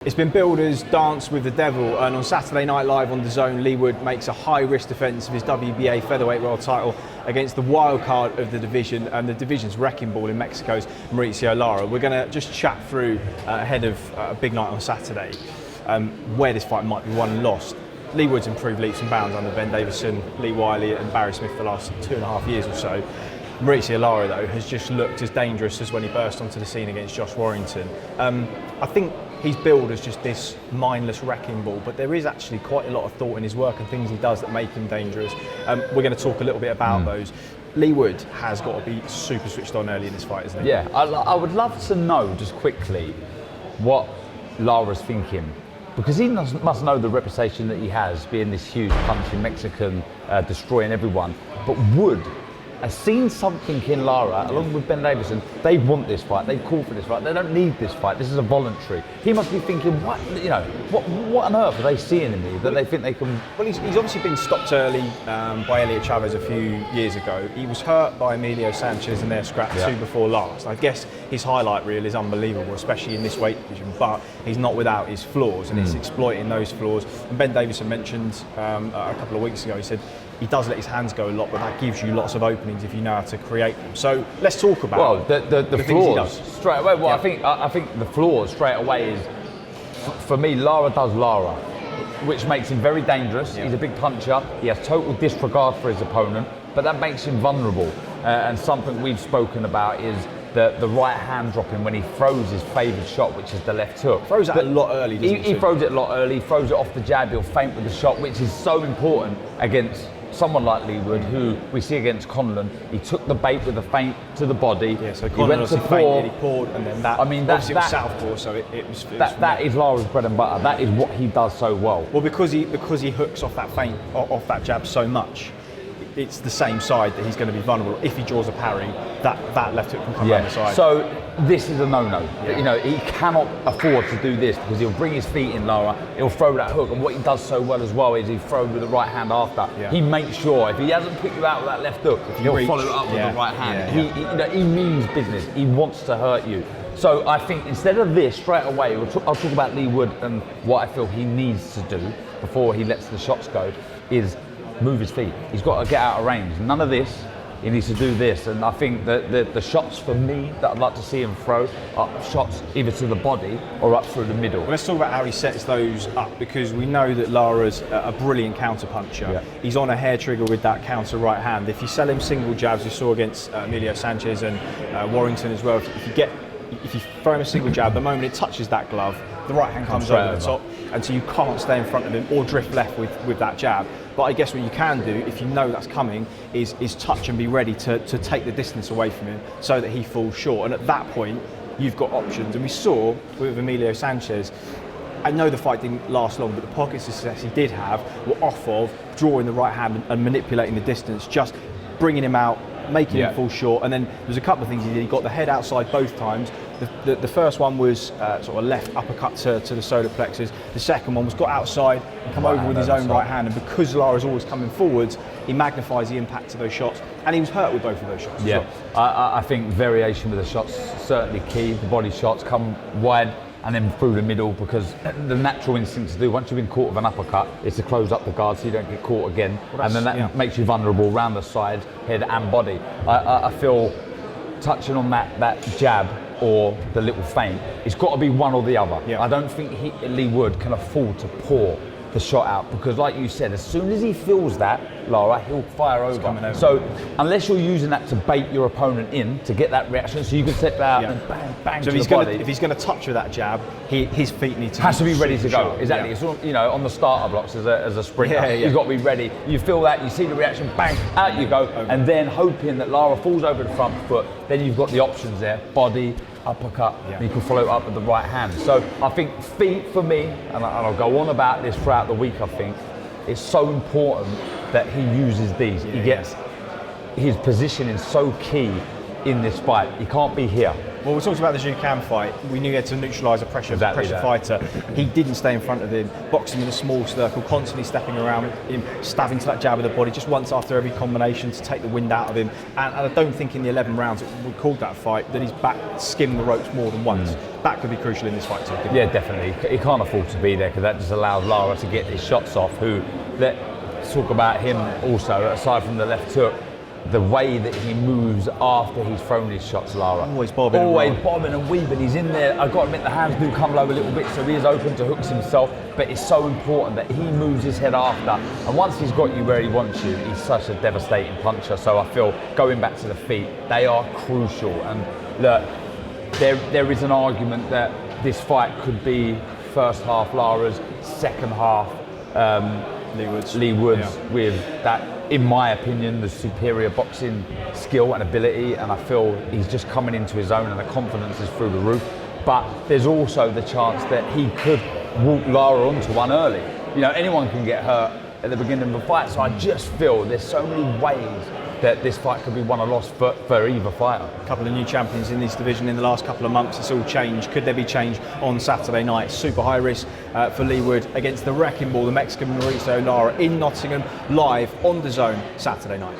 It's been billed as Dance with the Devil, and on Saturday Night Live on DAZN, Leigh Wood makes a high-risk defence of his WBA featherweight world title against the wild card of the division and the division's wrecking ball in Mexico's Mauricio Lara. We're going to just chat through ahead of a big night on Saturday where this fight might be won and lost. Leigh Wood's improved leaps and bounds under Ben Davison, Lee Wiley and Barry Smith for the last 2.5 years or so. Mauricio Lara, though, has just looked as dangerous as when he burst onto the scene against Josh Warrington. I think he's billed as just this mindless wrecking ball, but there is actually quite a lot of thought in his work and things he does that make him dangerous. We're going to talk a little bit about those. Leigh Wood has got to be super switched on early in this fight, isn't he? Yeah, I would love to know just quickly what Lara's thinking, because he must know the reputation that he has, being this huge punching Mexican, destroying everyone. But Wood has seen something in Lara, along with Ben Davison. They want this fight. They call for this fight. They don't need this fight. This is a voluntary. He must be thinking, what on earth are they seeing in me that they think they can? Well, he's obviously been stopped early by Elliot Chavez a few years ago. He was hurt by Emilio Sanchez in their scrap two before last. I guess his highlight reel is unbelievable, especially in this weight division. But he's not without his flaws, and he's exploiting those flaws. And Ben Davison mentioned a couple of weeks ago. He said he does let his hands go a lot, but that gives you lots of openings if you know how to create them. So let's talk about the flaws straight away. Well, I think the flaws straight away is, for me, Lara does Lara, which makes him very dangerous. He's a big puncher. He has total disregard for his opponent, but that makes him vulnerable. And something we've spoken about is the right hand dropping when he throws his favoured shot, which is the left hook. Throws it a lot early, doesn't he? He throws it a lot early, throws it off the jab, he'll feint with the shot, which is so important against someone like Leigh Wood, who we see against Conlon. He took the bait with a feint to the body. Yeah, so he went to pour. He poured, and then that. I mean, obviously it was southpaw, so it was. That is Lara's bread and butter. That is what he does so well. Well, because he hooks off that feint, off that jab so much, it's the same side that he's going to be vulnerable. If he draws a parry, that left hook can come down the side. So this is a no-no. Yeah. You know, he cannot afford to do this because he'll bring his feet in, Lara. He'll throw that hook, and what he does so well as well is he throws with the right hand after. Yeah. He makes sure if he hasn't put you out with that left hook, he'll follow it up with the right hand. He means business. He wants to hurt you. So I think instead of this straight away, I'll talk about Leigh Wood and what I feel he needs to do before he lets the shots go is move his feet. He's got to get out of range. None of this. He needs to do this, and I think that the shots for me that I'd like to see him throw are shots either to the body or up through the middle. Well, let's talk about how he sets those up, because we know that Lara's a brilliant counter puncher. Yeah. He's on a hair trigger with that counter right hand. If you sell him single jabs, we saw against Emilio Sanchez and Warrington as well. If you throw him a single jab, the moment it touches that glove, the right hand comes over the top, and so you can't stay in front of him or drift left with that jab. But I guess what you can do, if you know that's coming, is touch and be ready to take the distance away from him so that he falls short. And at that point, you've got options. And we saw with Emilio Sanchez, I know the fight didn't last long, but the pockets of success he did have were off of drawing the right hand and manipulating the distance, just bringing him out, making him fall short. And then there's a couple of things he did. He got the head outside both times. The first one was sort of a left uppercut to the solar plexus. The second one was got outside and come over with his own right hand. And because Lara's always coming forwards, he magnifies the impact of those shots. And he was hurt with both of those shots. Yeah, I think variation with the shots is certainly key. The body shots come wide and then through the middle, because the natural instinct to do, once you've been caught with an uppercut, is to close up the guard so you don't get caught again. Well, and then that makes you vulnerable around the side, head and body. I feel touching on that jab or the little feint, it's got to be one or the other. Yeah. I don't think Leigh Wood can afford to pour the shot out, because like you said, as soon as he feels that, Lara, he'll fire over. So unless you're using that to bait your opponent in to get that reaction, so you can set that out and bang, bang so to the body. If he's going to touch with that jab, his feet need to be ready to go. Exactly. Yeah. It's on the starter blocks as a sprinter. You've got to be ready. You feel that, you see the reaction, bang, out you go, and then hoping that Lara falls over the front foot. Then you've got the options there: body, uppercut, and you can follow it up with the right hand. So I think feet for me, and I'll go on about this throughout the week, I think it's so important that he uses these. He gets his positioning so key in this fight. He can't be here. Well, we talked about the Jukan fight. We knew he had to neutralise a pressure fighter. He didn't stay in front of him, boxed him in a small circle, constantly stepping around him, stabbing to that jab with the body, just once after every combination to take the wind out of him. And I don't think in the 11 rounds that we called that fight that his back skimmed the ropes more than once. That could be crucial in this fight too. Yeah, definitely. He can't afford to be there because that just allows Lara to get his shots off. Let's talk about him also, aside from the left hook. The way that he moves after he's thrown his shots, Lara. Always bobbing and weaving. He's in there. I've got to admit, the hands do come low a little bit, so he is open to hooks himself. But it's so important that he moves his head after. And once he's got you where he wants you, he's such a devastating puncher. So I feel, going back to the feet, they are crucial. And look, there is an argument that this fight could be first half Lara's, second half Leigh Wood's, with that, in my opinion, the superior boxing skill and ability, and I feel he's just coming into his own and the confidence is through the roof. But there's also the chance that he could walk Lara onto one early. You know, anyone can get hurt at the beginning of a fight, so I just feel there's so many ways that this fight could be won or lost for either fighter. A couple of new champions in this division in the last couple of months. It's all changed. Could there be change on Saturday night? Super high risk for Leigh Wood against the wrecking ball, the Mexican Mauricio Lara, in Nottingham, live on DAZN Saturday night.